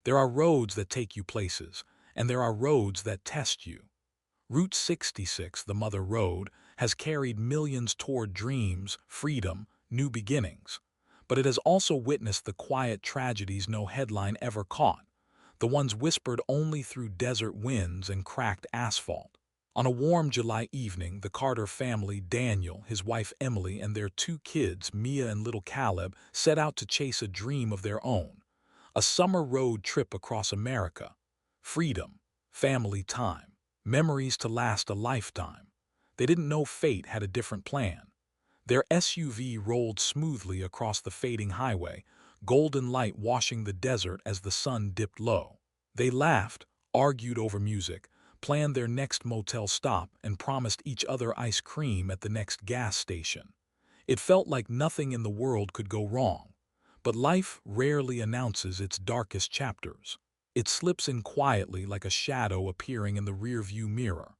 There are roads that take you places, and there are roads that test you. Route 66, the Mother Road, has carried millions toward dreams, freedom, new beginnings. But it has also witnessed the quiet tragedies no headline ever caught, the ones whispered only through desert winds and cracked asphalt. On a warm July evening, the Carter family, Daniel, his wife Emily, and their two kids, Mia and little Caleb, set out to chase a dream of their own. A summer road trip across America. Freedom, family time, memories to last a lifetime. They didn't know fate had a different plan. Their SUV rolled smoothly across the fading highway, golden light washing the desert as the sun dipped low. They laughed, argued over music, planned their next motel stop, and promised each other ice cream at the next gas station. It felt like nothing in the world could go wrong. But life rarely announces its darkest chapters. It slips in quietly like a shadow appearing in the rearview mirror.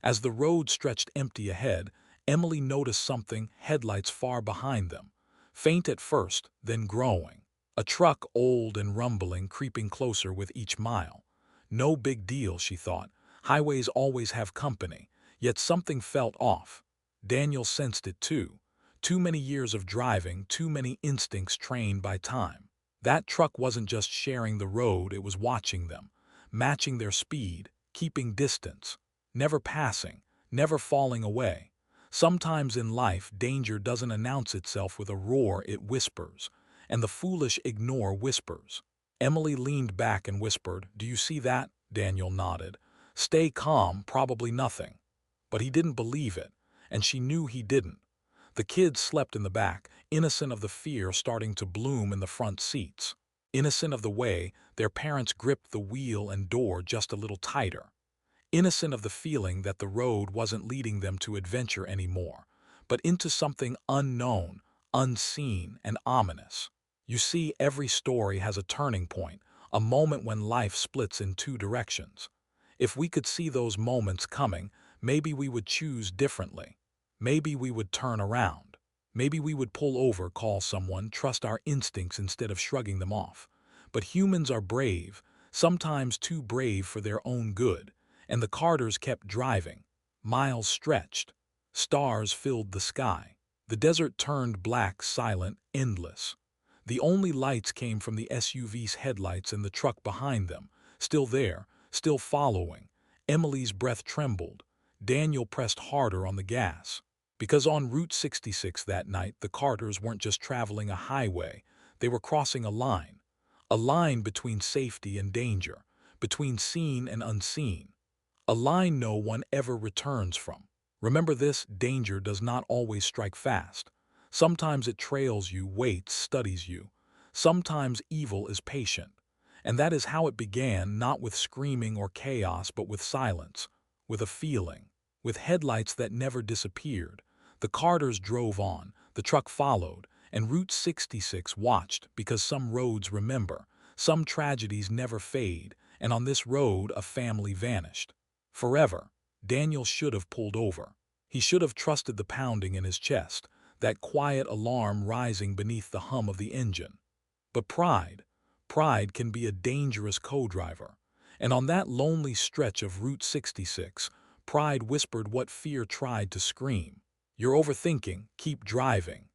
As the road stretched empty ahead, Emily noticed something, headlights far behind them. Faint at first, then growing. A truck, old and rumbling, creeping closer with each mile. No big deal, she thought. Highways always have company. Yet something felt off. Daniel sensed it too. Too many years of driving, too many instincts trained by time. That truck wasn't just sharing the road, it was watching them, matching their speed, keeping distance, never passing, never falling away. Sometimes in life, danger doesn't announce itself with a roar, it whispers, and the foolish ignore whispers. Emily leaned back and whispered, "Do you see that?" Daniel nodded. "Stay calm, probably nothing." But he didn't believe it, and she knew he didn't. The kids slept in the back, innocent of the fear starting to bloom in the front seats. Innocent of the way their parents gripped the wheel and door just a little tighter. Innocent of the feeling that the road wasn't leading them to adventure anymore, but into something unknown, unseen, and ominous. You see, every story has a turning point, a moment when life splits in two directions. If we could see those moments coming, maybe we would choose differently. Maybe we would turn around. Maybe we would pull over, call someone, trust our instincts instead of shrugging them off. But humans are brave, sometimes too brave for their own good, and the Carters kept driving. Miles stretched. Stars filled the sky. The desert turned black, silent, endless. The only lights came from the SUV's headlights and the truck behind them, still there, still following. Emily's breath trembled. Daniel pressed harder on the gas. Because on Route 66 that night, the Carters weren't just traveling a highway, they were crossing a line. A line between safety and danger, between seen and unseen. A line no one ever returns from. Remember this, danger does not always strike fast. Sometimes it trails you, waits, studies you. Sometimes evil is patient. And that is how it began, not with screaming or chaos, but with silence, with a feeling, with headlights that never disappeared. The Carters drove on, the truck followed, and Route 66 watched, because some roads remember, some tragedies never fade, and on this road a family vanished. Forever. Daniel should have pulled over. He should have trusted the pounding in his chest, that quiet alarm rising beneath the hum of the engine. But pride can be a dangerous co-driver. And on that lonely stretch of Route 66, pride whispered what fear tried to scream. "You're overthinking, keep driving."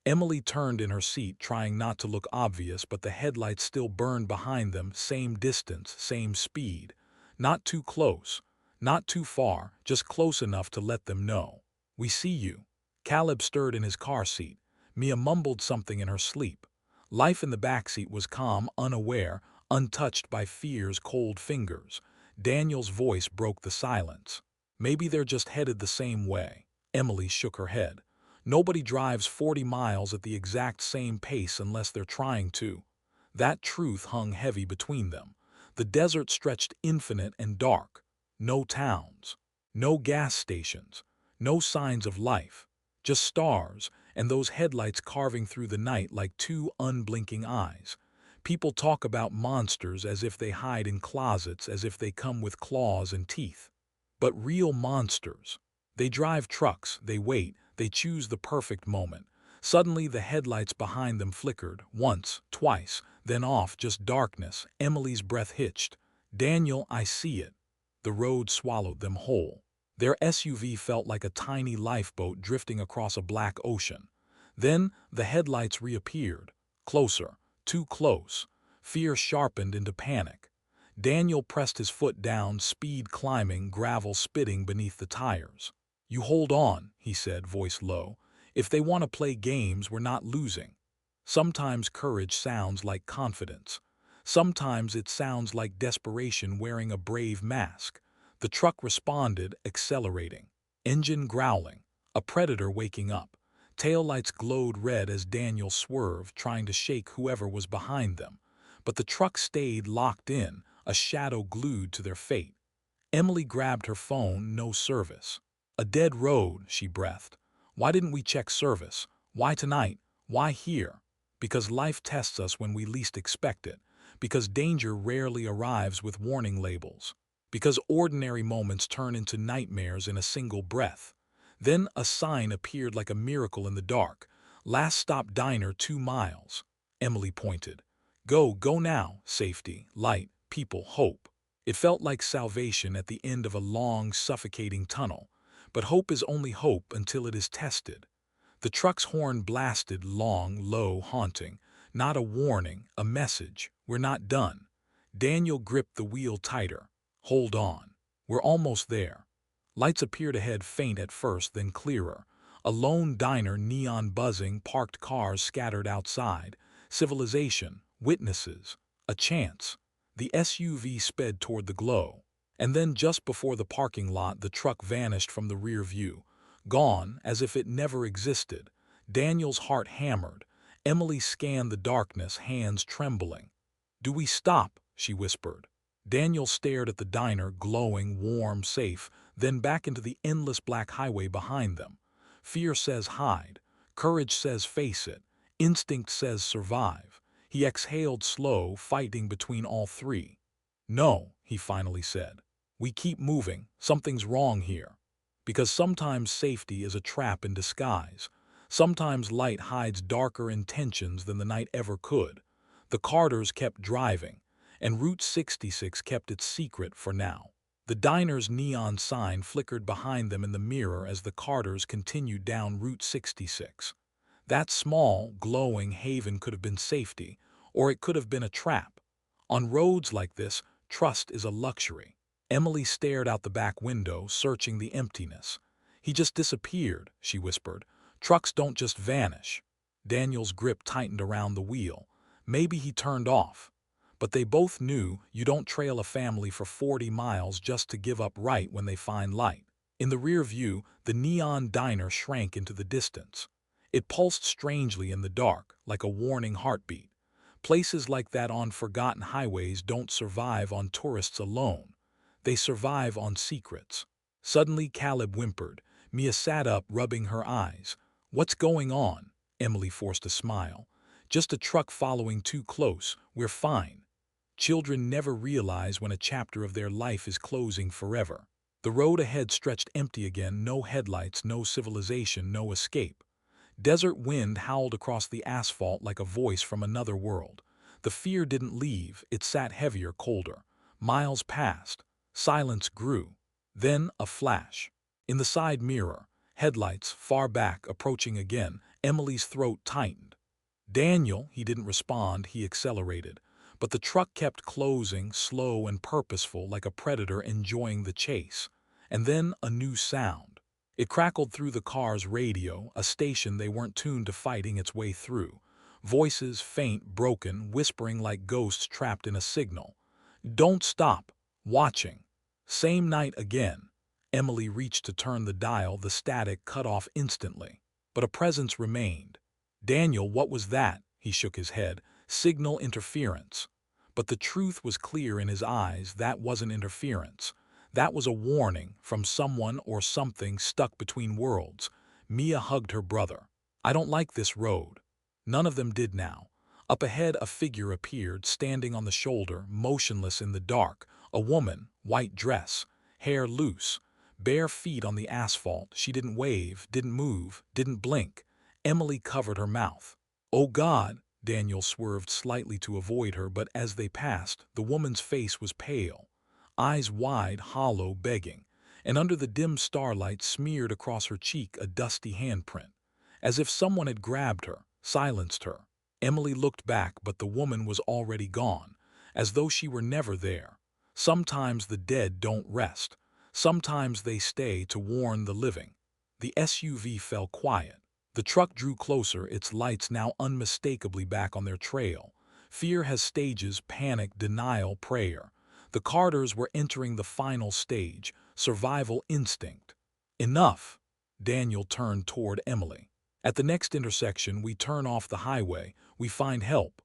Emily turned in her seat, trying not to look obvious, but the headlights still burned behind them, same distance, same speed. Not too close, not too far, just close enough to let them know. "We see you." Caleb stirred in his car seat. Mia mumbled something in her sleep. Life in the backseat was calm, unaware, untouched by fear's cold fingers. Daniel's voice broke the silence. "Maybe they're just headed the same way." Emily shook her head. "Nobody drives 40 miles at the exact same pace unless they're trying to." That truth hung heavy between them. The desert stretched infinite and dark. No towns, no gas stations, no signs of life, just stars, and those headlights carving through the night like two unblinking eyes. People talk about monsters as if they hide in closets, as if they come with claws and teeth. But real monsters, they drive trucks, they wait, they choose the perfect moment. Suddenly the headlights behind them flickered, once, twice, then off, just darkness. Emily's breath hitched. "Daniel, I see it." The road swallowed them whole. Their SUV felt like a tiny lifeboat drifting across a black ocean. Then the headlights reappeared. Closer, too close. Fear sharpened into panic. Daniel pressed his foot down, speed climbing, gravel spitting beneath the tires. "You hold on," he said, voice low. "If they want to play games, we're not losing." Sometimes courage sounds like confidence. Sometimes it sounds like desperation wearing a brave mask. The truck responded, accelerating. Engine growling. A predator waking up. Taillights glowed red as Daniel swerved, trying to shake whoever was behind them. But the truck stayed locked in, a shadow glued to their fate. Emily grabbed her phone, no service. "A dead road," she breathed. "Why didn't we check service? Why tonight? Why here?" Because life tests us when we least expect it. Because danger rarely arrives with warning labels. Because ordinary moments turn into nightmares in a single breath. Then a sign appeared like a miracle in the dark. "Last stop diner 2 miles." Emily pointed. Go now. Safety, light, people, hope." It felt like salvation at the end of a long, suffocating tunnel. But hope is only hope until it is tested. The truck's horn blasted, long, low, haunting. Not a warning, a message. "We're not done." Daniel gripped the wheel tighter. "Hold on. We're almost there." Lights appeared ahead, faint at first, then clearer. A lone diner, neon buzzing, parked cars scattered outside. Civilization, witnesses, a chance. The SUV sped toward the glow. And then just before the parking lot, the truck vanished from the rear view. Gone, as if it never existed. Daniel's heart hammered. Emily scanned the darkness, hands trembling. "Do we stop?" she whispered. Daniel stared at the diner, glowing, warm, safe, then back into the endless black highway behind them. Fear says hide. Courage says face it. Instinct says survive. He exhaled slow, fighting between all three. "No," he finally said. "We keep moving. Something's wrong here." Because sometimes safety is a trap in disguise. Sometimes light hides darker intentions than the night ever could. The Carters kept driving, and Route 66 kept its secret for now. The diner's neon sign flickered behind them in the mirror as the Carters continued down Route 66. That small, glowing haven could have been safety, or it could have been a trap. On roads like this, trust is a luxury. Emily stared out the back window, searching the emptiness. "He just disappeared," she whispered. "Trucks don't just vanish." Daniel's grip tightened around the wheel. Maybe he turned off. But they both knew you don't trail a family for 40 miles just to give up right when they find light. In the rear view, the neon diner shrank into the distance. It pulsed strangely in the dark, like a warning heartbeat. Places like that on forgotten highways don't survive on tourists alone. They survive on secrets. Suddenly Caleb whimpered. Mia sat up, rubbing her eyes. "What's going on?" Emily forced a smile. "Just a truck following too close. We're fine." Children never realize when a chapter of their life is closing forever. The road ahead stretched empty again, no headlights, no civilization, no escape. Desert wind howled across the asphalt like a voice from another world. The fear didn't leave, it sat heavier, colder. Miles passed. Silence grew. Then a flash. In the side mirror, headlights, far back, approaching again. Emily's throat tightened. "Daniel," he didn't respond, he accelerated. But the truck kept closing, slow and purposeful, like a predator enjoying the chase. And then a new sound. It crackled through the car's radio, a station they weren't tuned to, fighting its way through. Voices, faint, broken, whispering like ghosts trapped in a signal. "Don't stop. Watching." Same night again. Emily reached to turn the dial, the static cut off instantly. But a presence remained. "Daniel, what was that?" He shook his head. "Signal interference." But the truth was clear in his eyes. That wasn't interference. That was a warning from someone or something stuck between worlds. Mia hugged her brother. "I don't like this road." None of them did now. Up ahead, a figure appeared, standing on the shoulder, motionless in the dark. A woman, white dress, hair loose, bare feet on the asphalt. She didn't wave, didn't move, didn't blink. Emily covered her mouth. "Oh God!" Daniel swerved slightly to avoid her, but as they passed, the woman's face was pale, eyes wide, hollow, begging, and under the dim starlight smeared across her cheek a dusty handprint, as if someone had grabbed her, silenced her. Emily looked back, but the woman was already gone, as though she were never there. Sometimes the dead don't rest. Sometimes they stay to warn the living. The SUV fell quiet. The truck drew closer, its lights now unmistakably back on their trail. Fear has stages: panic, denial, prayer. The Carters were entering the final stage, survival instinct. Enough! Daniel turned toward Emily. At the next intersection, we turn off the highway. We find help.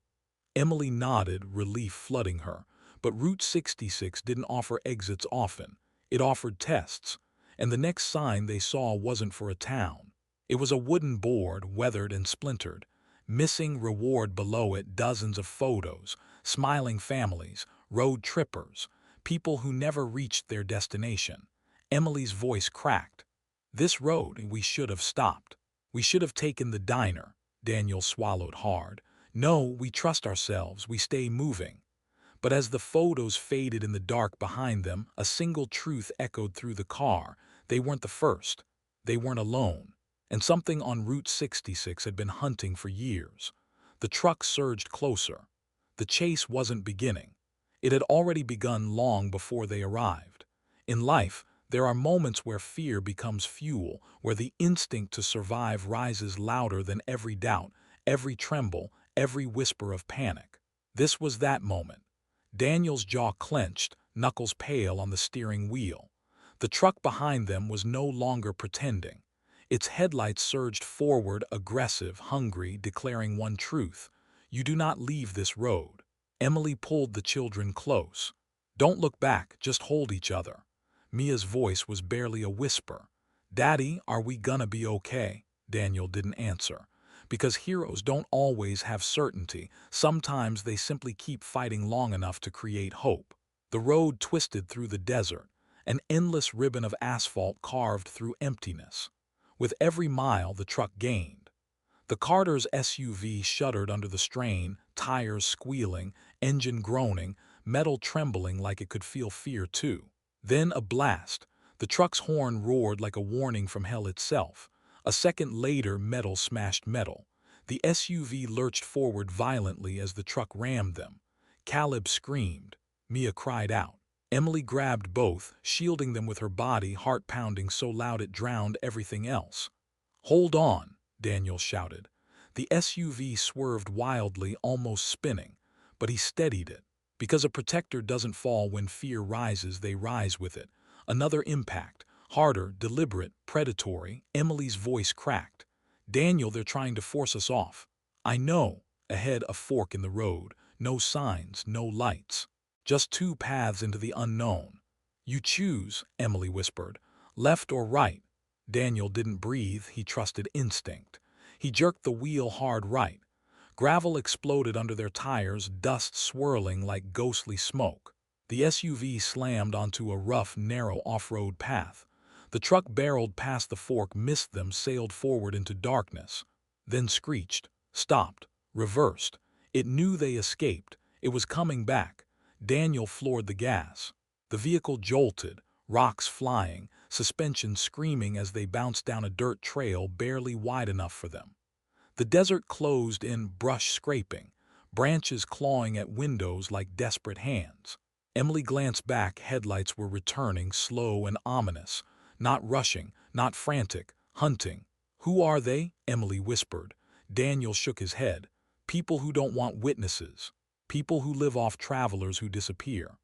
Emily nodded, relief flooding her. But Route 66 didn't offer exits often. It offered tests. And the next sign they saw wasn't for a town. It was a wooden board, weathered and splintered. Missing reward below it, dozens of photos, smiling families, road trippers, people who never reached their destination. Emily's voice cracked. "This road, we should have stopped. We should have taken the diner." Daniel swallowed hard. "No, we trust ourselves, we stay moving." But as the photos faded in the dark behind them, a single truth echoed through the car. They weren't the first. They weren't alone. And something on Route 66 had been hunting for years. The truck surged closer. The chase wasn't beginning. It had already begun long before they arrived. In life, there are moments where fear becomes fuel, where the instinct to survive rises louder than every doubt, every tremble, every whisper of panic. This was that moment. Daniel's jaw clenched, knuckles pale on the steering wheel. The truck behind them was no longer pretending. Its headlights surged forward, aggressive, hungry, declaring one truth: "You do not leave this road." Emily pulled the children close. "Don't look back, just hold each other." Mia's voice was barely a whisper. "Daddy, are we gonna be okay?" Daniel didn't answer. Because heroes don't always have certainty. Sometimes they simply keep fighting long enough to create hope. The road twisted through the desert, an endless ribbon of asphalt carved through emptiness. With every mile, the truck gained. The Carter's SUV shuddered under the strain, tires squealing, engine groaning, metal trembling like it could feel fear too. Then a blast. The truck's horn roared like a warning from hell itself. A second later, metal smashed metal. The SUV lurched forward violently as the truck rammed them. Caleb screamed. Mia cried out. Emily grabbed both, shielding them with her body, heart pounding so loud it drowned everything else. "Hold on," Daniel shouted. The SUV swerved wildly, almost spinning, but he steadied it. Because a protector doesn't fall when fear rises, they rise with it. Another impact, harder, deliberate, predatory. Emily's voice cracked. "Daniel, they're trying to force us off." "I know." Ahead, a fork in the road. No signs, no lights. Just two paths into the unknown. "You choose," Emily whispered. "Left or right?" Daniel didn't breathe, he trusted instinct. He jerked the wheel hard right. Gravel exploded under their tires, dust swirling like ghostly smoke. The SUV slammed onto a rough, narrow off-road path. The truck barreled past the fork, missed them, sailed forward into darkness. Then screeched, stopped, reversed. It knew they escaped. It was coming back. Daniel floored the gas. The vehicle jolted, rocks flying, suspension screaming as they bounced down a dirt trail barely wide enough for them. The desert closed in, brush scraping, branches clawing at windows like desperate hands. Emily glanced back, headlights were returning, slow and ominous. Not rushing, not frantic, hunting. "Who are they?" Emily whispered. Daniel shook his head. "People who don't want witnesses. People who live off travelers who disappear."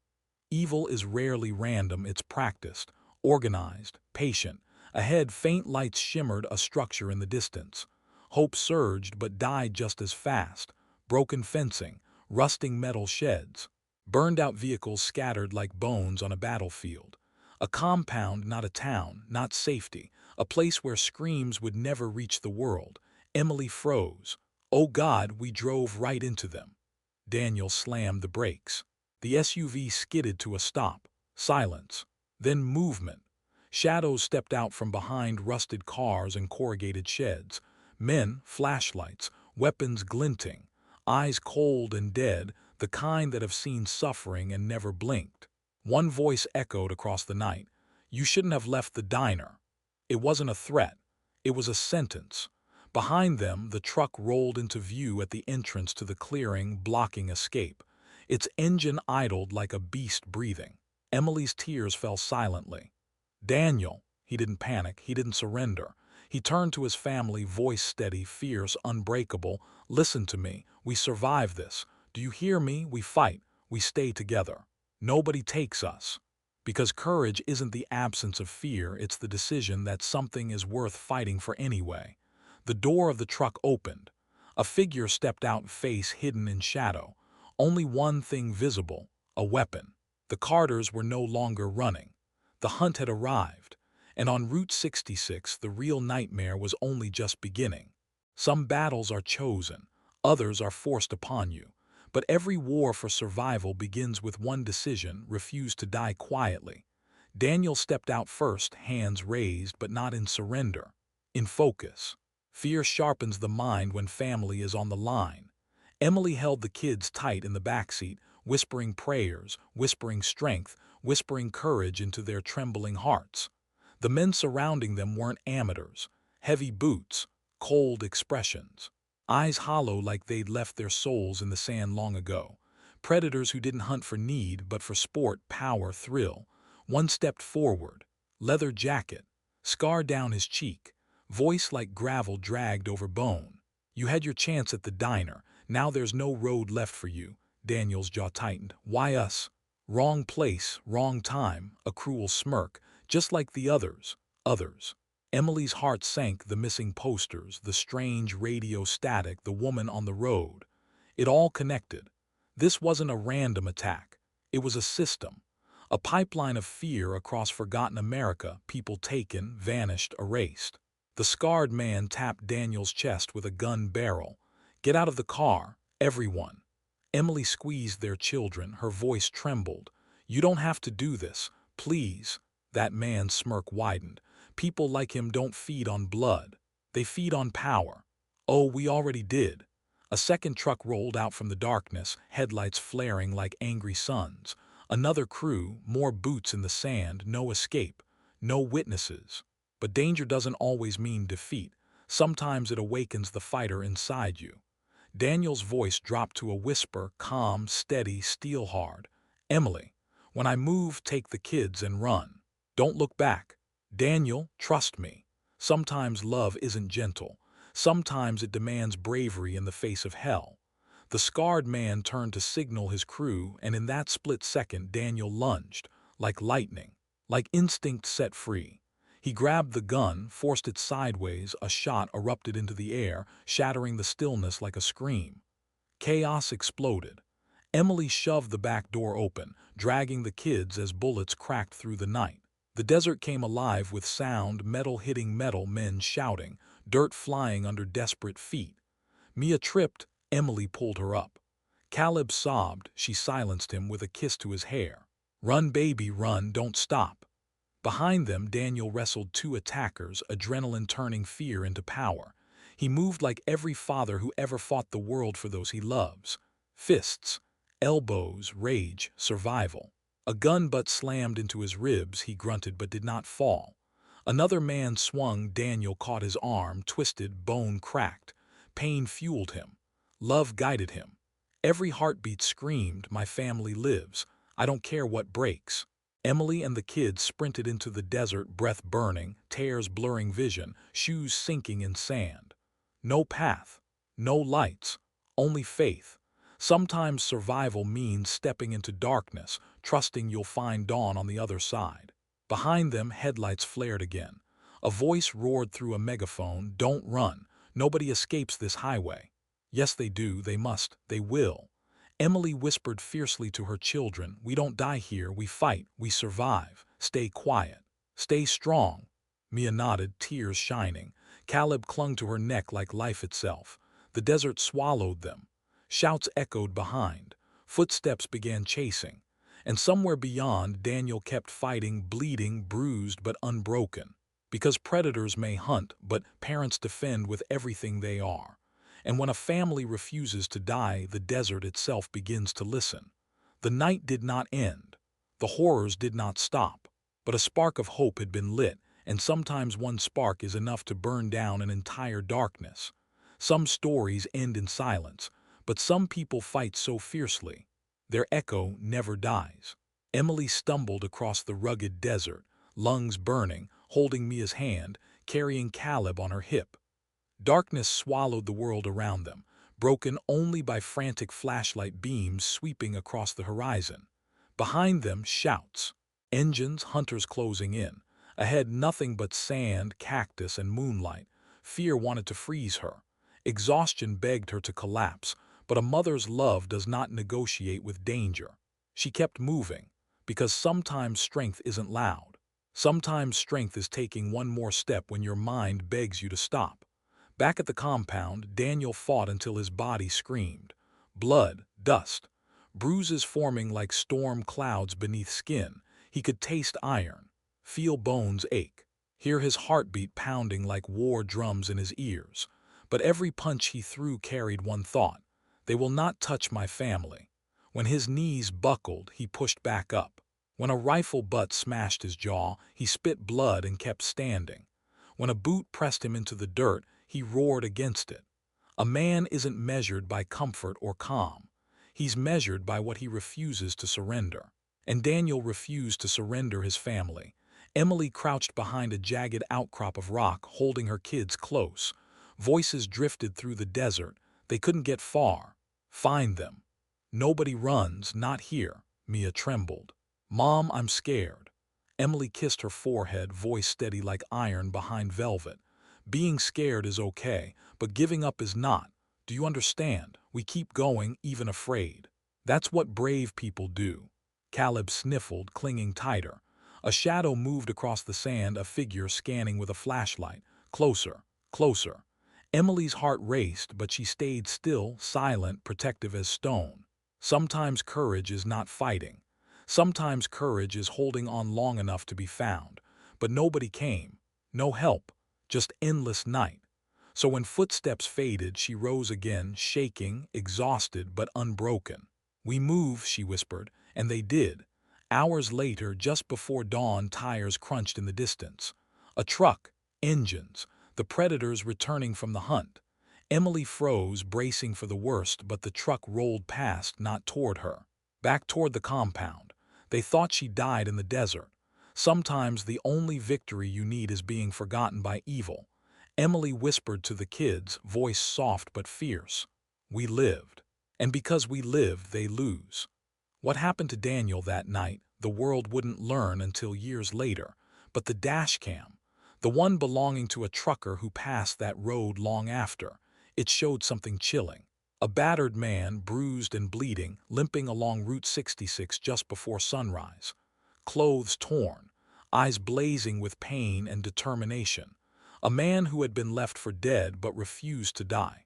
Evil is rarely random, it's practiced, organized, patient. Ahead, faint lights shimmered, a structure in the distance. Hope surged but died just as fast. Broken fencing, rusting metal sheds. Burned-out vehicles scattered like bones on a battlefield. A compound, not a town, not safety. A place where screams would never reach the world. Emily froze. "Oh God, we drove right into them." Daniel slammed the brakes. The SUV skidded to a stop. Silence. Then movement. Shadows stepped out from behind rusted cars and corrugated sheds. Men, flashlights, weapons glinting. eyes cold and dead, the kind that have seen suffering and never blinked. One voice echoed across the night. "You shouldn't have left the diner." It wasn't a threat. It was a sentence. Behind them, the truck rolled into view at the entrance to the clearing, blocking escape. Its engine idled like a beast breathing. Emily's tears fell silently. Daniel, he didn't panic, he didn't surrender. He turned to his family, voice steady, fierce, unbreakable. "Listen to me. We survive this. Do you hear me? We fight. We stay together. Nobody takes us." Because courage isn't the absence of fear, it's the decision that something is worth fighting for anyway. The door of the truck opened. A figure stepped out, face hidden in shadow. Only one thing visible, a weapon. The Carters were no longer running. The hunt had arrived. And on Route 66, the real nightmare was only just beginning. Some battles are chosen, others are forced upon you. But every war for survival begins with one decision: refuse to die quietly. Daniel stepped out first, hands raised, but not in surrender, in focus. Fear sharpens the mind when family is on the line. Emily held the kids tight in the backseat, whispering prayers, whispering strength, whispering courage into their trembling hearts. The men surrounding them weren't amateurs. Heavy boots, cold expressions, eyes hollow like they'd left their souls in the sand long ago. Predators who didn't hunt for need, but for sport, power, thrill. One stepped forward, leather jacket, scar down his cheek, voice like gravel dragged over bone. "You had your chance at the diner. Now there's no road left for you." Daniel's jaw tightened. "Why us?" "Wrong place, wrong time," a cruel smirk. "Just like the others." Others. Emily's heart sank. The missing posters, the strange radio static, the woman on the road. It all connected. This wasn't a random attack. It was a system. A pipeline of fear across forgotten America, people taken, vanished, erased. The scarred man tapped Daniel's chest with a gun barrel. "Get out of the car, everyone." Emily squeezed their children, her voice trembled. "You don't have to do this, please." That man's smirk widened. "People like him don't feed on blood. They feed on power." "Oh, we already did." A second truck rolled out from the darkness, headlights flaring like angry suns. Another crew, more boots in the sand, no escape, no witnesses. But danger doesn't always mean defeat. Sometimes it awakens the fighter inside you. Daniel's voice dropped to a whisper, calm, steady, steel-hard. "Emily, when I move, take the kids and run. Don't look back. Daniel, trust me. Sometimes love isn't gentle. Sometimes it demands bravery in the face of hell." The scarred man turned to signal his crew, and in that split second Daniel lunged, like lightning, like instinct set free. He grabbed the gun, forced it sideways, a shot erupted into the air, shattering the stillness like a scream. Chaos exploded. Emily shoved the back door open, dragging the kids as bullets cracked through the night. The desert came alive with sound, metal hitting metal, men shouting, dirt flying under desperate feet. Mia tripped, Emily pulled her up. Caleb sobbed, she silenced him with a kiss to his hair. "Run, baby, run, don't stop." Behind them, Daniel wrestled two attackers, adrenaline turning fear into power. He moved like every father who ever fought the world for those he loves. Fists, elbows, rage, survival. A gun butt slammed into his ribs, he grunted but did not fall. Another man swung, Daniel caught his arm, twisted, bone cracked. Pain fueled him. Love guided him. Every heartbeat screamed, "My family lives. I don't care what breaks." Emily and the kids sprinted into the desert, breath burning, tears blurring vision, shoes sinking in sand. No path, no lights, only faith. Sometimes survival means stepping into darkness, trusting you'll find dawn on the other side. Behind them, headlights flared again. A voice roared through a megaphone, "Don't run. Nobody escapes this highway." Yes, they do, they must, they will. Emily whispered fiercely to her children, "We don't die here, we fight, we survive. Stay quiet. Stay strong." Mia nodded, tears shining. Caleb clung to her neck like life itself. The desert swallowed them. Shouts echoed behind. Footsteps began chasing. And somewhere beyond, Daniel kept fighting, bleeding, bruised but unbroken. Because predators may hunt, but parents defend with everything they are. And when a family refuses to die, the desert itself begins to listen. The night did not end. The horrors did not stop. But a spark of hope had been lit, and sometimes one spark is enough to burn down an entire darkness. Some stories end in silence, but some people fight so fiercely. Their echo never dies. Emily stumbled across the rugged desert, lungs burning, holding Mia's hand, carrying Caleb on her hip. Darkness swallowed the world around them, broken only by frantic flashlight beams sweeping across the horizon. Behind them, shouts. Engines, hunters closing in. Ahead, nothing but sand, cactus, and moonlight. Fear wanted to freeze her. Exhaustion begged her to collapse, but a mother's love does not negotiate with danger. She kept moving, because sometimes strength isn't loud. Sometimes strength is taking one more step when your mind begs you to stop. Back at the compound, Daniel fought until his body screamed. Blood, dust, bruises forming like storm clouds beneath skin. He could taste iron, feel bones ache, hear his heartbeat pounding like war drums in his ears. But every punch he threw carried one thought: they will not touch my family. When his knees buckled, he pushed back up. When a rifle butt smashed his jaw, he spit blood and kept standing. When a boot pressed him into the dirt, he roared against it. A man isn't measured by comfort or calm. He's measured by what he refuses to surrender. And Daniel refused to surrender his family. Emily crouched behind a jagged outcrop of rock, holding her kids close. Voices drifted through the desert. They couldn't get far. Find them. Nobody runs, not here. Mia trembled. Mom, I'm scared. Emily kissed her forehead, voice steady like iron behind velvet. Being scared is okay, but giving up is not. Do you understand? We keep going, even afraid. That's what brave people do. Caleb sniffled, clinging tighter. A shadow moved across the sand, a figure scanning with a flashlight. Closer, closer. Emily's heart raced, but she stayed still, silent, protective as stone. Sometimes courage is not fighting. Sometimes courage is holding on long enough to be found. But nobody came. No help. Just endless night. So when footsteps faded, she rose again, shaking, exhausted but unbroken. We move, she whispered, and they did. Hours later, just before dawn, tires crunched in the distance. A truck, engines, the predators returning from the hunt. Emily froze, bracing for the worst, but the truck rolled past, not toward her. Back toward the compound. They thought she died in the desert. Sometimes the only victory you need is being forgotten by evil. Emily whispered to the kids, voice soft but fierce. We lived. And because we lived, they lose. What happened to Daniel that night, the world wouldn't learn until years later. But the dashcam, the one belonging to a trucker who passed that road long after, it showed something chilling. A battered man, bruised and bleeding, limping along Route 66 just before sunrise. Clothes torn, eyes blazing with pain and determination. A man who had been left for dead but refused to die.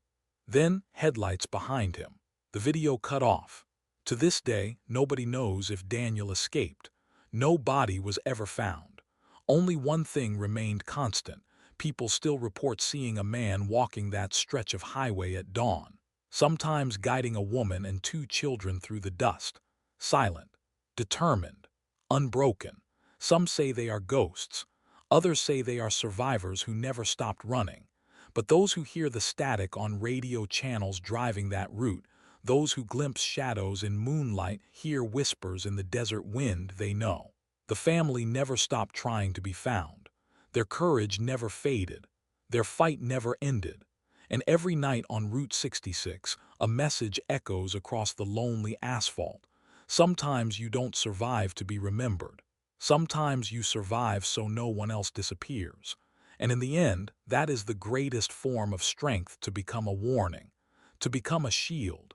Then, headlights behind him. The video cut off. To this day, nobody knows if Daniel escaped. No body was ever found. Only one thing remained constant. People still report seeing a man walking that stretch of highway at dawn, sometimes guiding a woman and 2 children through the dust. Silent, determined, unbroken. Some say they are ghosts. Others say they are survivors who never stopped running. But those who hear the static on radio channels driving that route, those who glimpse shadows in moonlight, hear whispers in the desert wind, they know. The family never stopped trying to be found. Their courage never faded. Their fight never ended. And every night on Route 66, a message echoes across the lonely asphalt. Sometimes you don't survive to be remembered. Sometimes you survive so no one else disappears. And in the end, that is the greatest form of strength, to become a warning, to become a shield,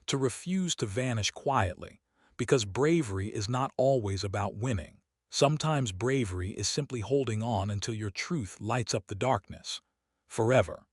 to refuse to vanish quietly. Because bravery is not always about winning. Sometimes bravery is simply holding on until your truth lights up the darkness. Forever.